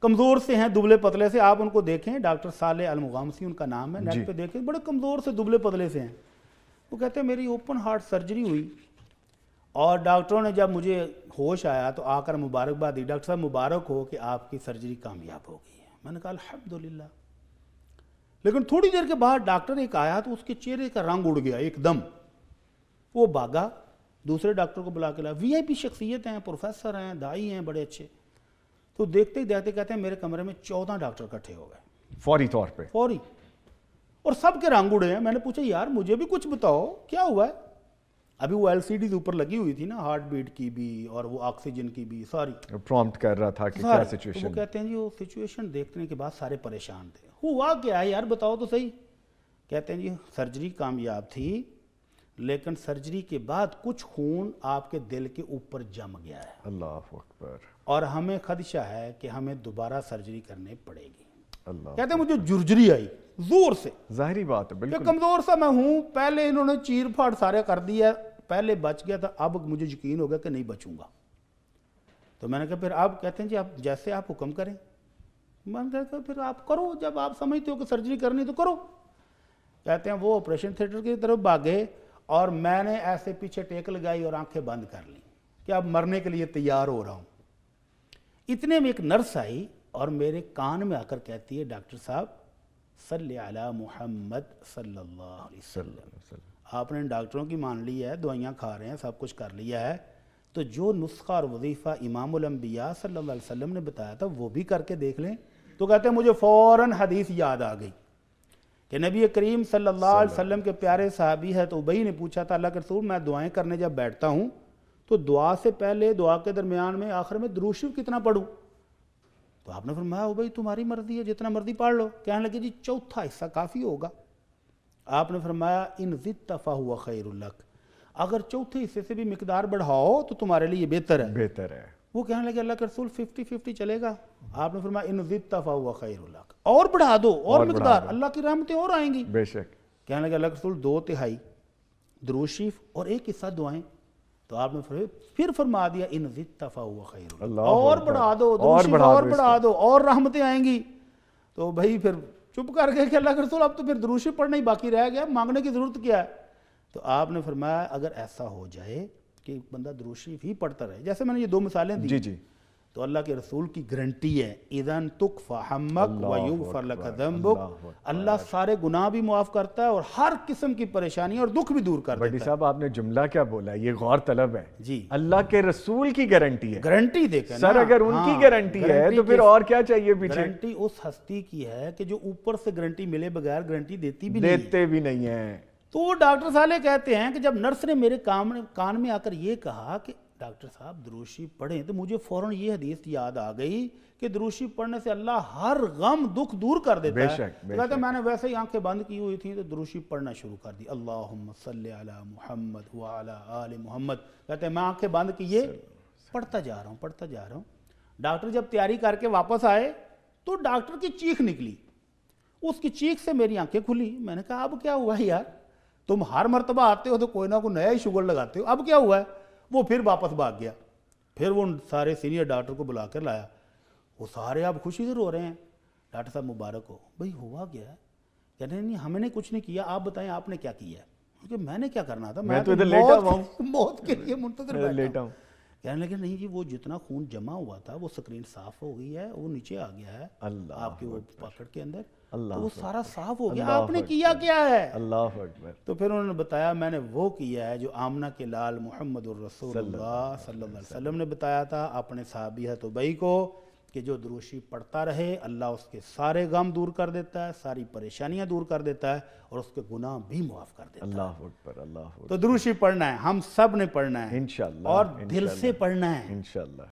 کمزور سے ہیں، دبلے پتلے سے. آپ ان کو دیکھیں، ڈاکٹر صالح المغامسی ان کا نام ہے، نیٹ پہ دیکھیں، بڑے کمزور سے دبلے پتلے سے ہیں. وہ کہتے ہیں میری اوپن ہارٹ سرجری ہوئی اور ڈاکٹروں نے جب مجھے ہوش آیا تو آ کر مبارکباد دی، ڈاکٹر صاحب مبارک ہو کہ آپ کی سرجری کامیاب ہو گئی ہے. میں نے کہا الحمدللہ. لیکن تھوڑی دیر کے بعد ڈاکٹر ایک آیا تو اس کے چہرے کا رنگ اڑ گیا ایک دم. وہ بھاگا، دوسرے ڈاکٹر کو بلا کے لایا. وی آئی پی شخصیت ہیں، پروفیسر ہیں، دائی ہیں بڑے اچھے. تو دیکھتے ہی دیکھتے کہتے ہیں میرے کمرے میں 14 ڈاکٹر اکٹھے ہو گئے فوری طور پہ، فوری، اور سب کے رنگ اڑے ہیں. میں نے پوچھا یار مجھے بھی کچھ بتاؤ کیا ہوا ہے. ابھی وہ ایل سی ڈیز اوپر لگی ہوئی تھی نا، ہارٹ بیٹ کی بھی اور وہ آکسیجن کی بھی ساری پرومپٹ کر رہا تھا کہ کیا سچویشن. وہ کہتے ہیں جی وہ سچویشن دیکھنے کے بعد سارے پریشان تھے. ہوا کیا ہے یار بتاؤ تو صحیح. کہتے ہیں جی سرجری کامیاب تھی لیکن سرجری کے بعد کچھ خون آپ کے دل کے اوپر جم گیا ہے. اللہ اکبر. اور ہمیں خدشہ ہے کہ ہمیں دوبارہ سرجری کرنے پڑے گی. اللہ. کہتے ہیں مجھے جرجری آئی زور سے. ظاہری بات ہے، کہ بالکل. کمزور سا میں ہوں، پہلے انہوں نے چیر پھاڑ سارے کر دیا، پہلے بچ گیا تھا، اب مجھے یقین ہو گیا کہ نہیں بچوں گا. تو میں نے کہا پھر آپ کہتے ہیں جی آپ جیسے آپ حکم کریں. میں نے کہا پھر آپ کرو، جب آپ سمجھتے ہو کہ سرجری کرنی تو کرو. کہتے ہیں وہ آپریشن تھیٹر کی طرف بھاگے اور میں نے ایسے پیچھے ٹیک لگائی اور آنکھیں بند کر لیں کہ اب مرنے کے لیے تیار ہو رہا ہوں. اتنے میں ایک نرس آئی اور میرے کان میں آ کر کہتی ہے ڈاکٹر صاحب صلی علی محمد صلی اللہ علیہ وسلم. آپ نے ڈاکٹروں کی مان لی ہے، دوائیاں کھا رہے ہیں، سب کچھ کر لیا ہے، تو جو نسخہ اور وظیفہ امام الانبیاء صلی اللہ علیہ وسلم نے بتایا تھا وہ بھی کر کے دیکھ لیں. تو کہتے ہیں مجھے فوراً حدیث یاد آ گئی کہ نبی کریم صلی اللہ علیہ وسلم کے پیارے صحابی ہے تو ابی نے پوچھا تھا اللہ کے رسول میں دعائیں کرنے جب بیٹھتا ہوں تو دعا سے پہلے، دعا کے درمیان میں، آخر میں درود شریف کتنا پڑھوں؟ تو آپ نے فرمایا ابی تمہاری مرضی ہے، جتنا مرضی پڑھ لو. کہنے لگے جی چوتھا حصہ کافی ہوگا. آپ نے فرمایا ان زدت فہو خیر لک، اگر چوتھے حصے سے بھی مقدار بڑھاؤ تو تمہارے لیے بہتر ہے. بہتر ہے. وہ کہنے لگے اللہ کے رسول 50-50 چلے گا. آپ نے فرمایا ان زدت فہو خیر لک، اور بڑھا دو اور مقدار، اللہ کی رحمتیں اور آئیں گی. بے شک. کہنے لگے اللہ کے رسول 2/3 درود شریف اور 1 حصہ دعائیں. تو آپ نے پھر فرما دیا ان زدت فہو خیر لک، اور بڑھا دو درود شریف اور بڑھا دو اور رحمتیں آئیں گی. تو بھائی پھر چپ کر گئے کہ اللہ کے رسول اب تو پھر درود شریف پڑھنا ہی باقی رہ گیا، مانگنے کی ضرورت کیا ہے. تو آپ نے فرمایا اگر ایسا ہو جائے کہ بندہ درود شریف ہی پڑھتا رہے، جیسے میں نے یہ 2 مثالیں دی، جی تو اللہ کے رسول کی گارنٹی ہے اذن تکفی ہمک ویغفر لک ذنبک، اللہ سارے گناہ بھی معاف کرتا ہے اور ہر قسم کی پریشانی اور دکھ بھی دور کر دیتا ہے. بھٹی صاحب آپ نے جملہ کیا بولا، یہ غور طلب ہے. جی اللہ کے رسول کی گارنٹی ہے. گارنٹی دیکھیں سر اگر ان کی گارنٹی ہے تو پھر اور کیا چاہیے پیچھے. گارنٹی اس ہستی کی ہے کہ جو اوپر سے گارنٹی ملے بغیر گارنٹی دیتی بھی نہیں ہے. تو وہ ڈاکٹر صالح کہتے ہیں کہ جب نرس نے میرے کان میں آ کر یہ کہا کہ ڈاکٹر صاحب درود شریف پڑھیں، تو مجھے فوراً یہ حدیث یاد آ گئی کہ درود شریف پڑھنے سے اللہ ہر غم دکھ دور کر دیتا ہے. کہتے ہیں میں نے ویسے ہی آنکھیں بند کی ہوئی تھیں تو درود شریف پڑھنا شروع کر دی، اللہم صلی علی محمد وعلی آل محمد. کہتے ہیں میں آنکھیں بند کیے پڑھتا جا رہا ہوں. ڈاکٹر جب تیاری کر کے واپس آئے تو ڈاکٹر کی چیخ نکلی. اس کی چیخ سے میری آنکھیں کھلی. میں نے کہا اب کیا ہوا ہے یار، تم ہر مرتبہ آتے ہو تو کوئی نہ کوئی نیا ہی شوگر لگاتے ہو، اب کیا ہوا ہے؟ وہ پھر واپس بھاگ گیا. پھر وہ سارے سینئر ڈاکٹر کو بلا کر لایا. وہ سارے اب خوشی سے رو رہے ہیں. ڈاکٹر صاحب مبارک ہو. بھئی ہوا گیا ہے؟ کہتے ہیں نہیں ہم نے کچھ نہیں کیا، آپ بتائیں آپ نے کیا کیا ہے؟ کہ میں نے کیا کرنا تھا، میں تو ادھر لیٹا ہوا ہوں، موت کے لیے منتظر بیٹھا ہوں. کہنے لگے نہیں جی وہ جتنا خون جمع ہوا تھا وہ سکرین صاف ہو گئی ہے، وہ نیچے آ گیا ہے آپ کے وہ پاکٹ کے اندر، تو وہ سارا صاف ہو گیا. آپ نے کیا کیا ہے؟ اللہ اکبر. تو پھر انہوں نے بتایا میں نے وہ کیا ہے جو آمنہ کے لال محمد الرسول اللہ صلی اللہ علیہ وسلم نے بتایا تھا اپنے صحابی ہے ابی کو کہ جو درود شریف پڑھتا رہے اللہ اس کے سارے غم دور کر دیتا ہے، ساری پریشانیاں دور کر دیتا ہے اور اس کے گناہ بھی معاف کر دیتا ہے. اللہ اکبر. اللہ اکبر. تو درود شریف پڑھنا ہے، ہم سب نے پڑھنا ہے انشاءاللہ، اور دل سے پڑھنا ہے انشاءاللہ.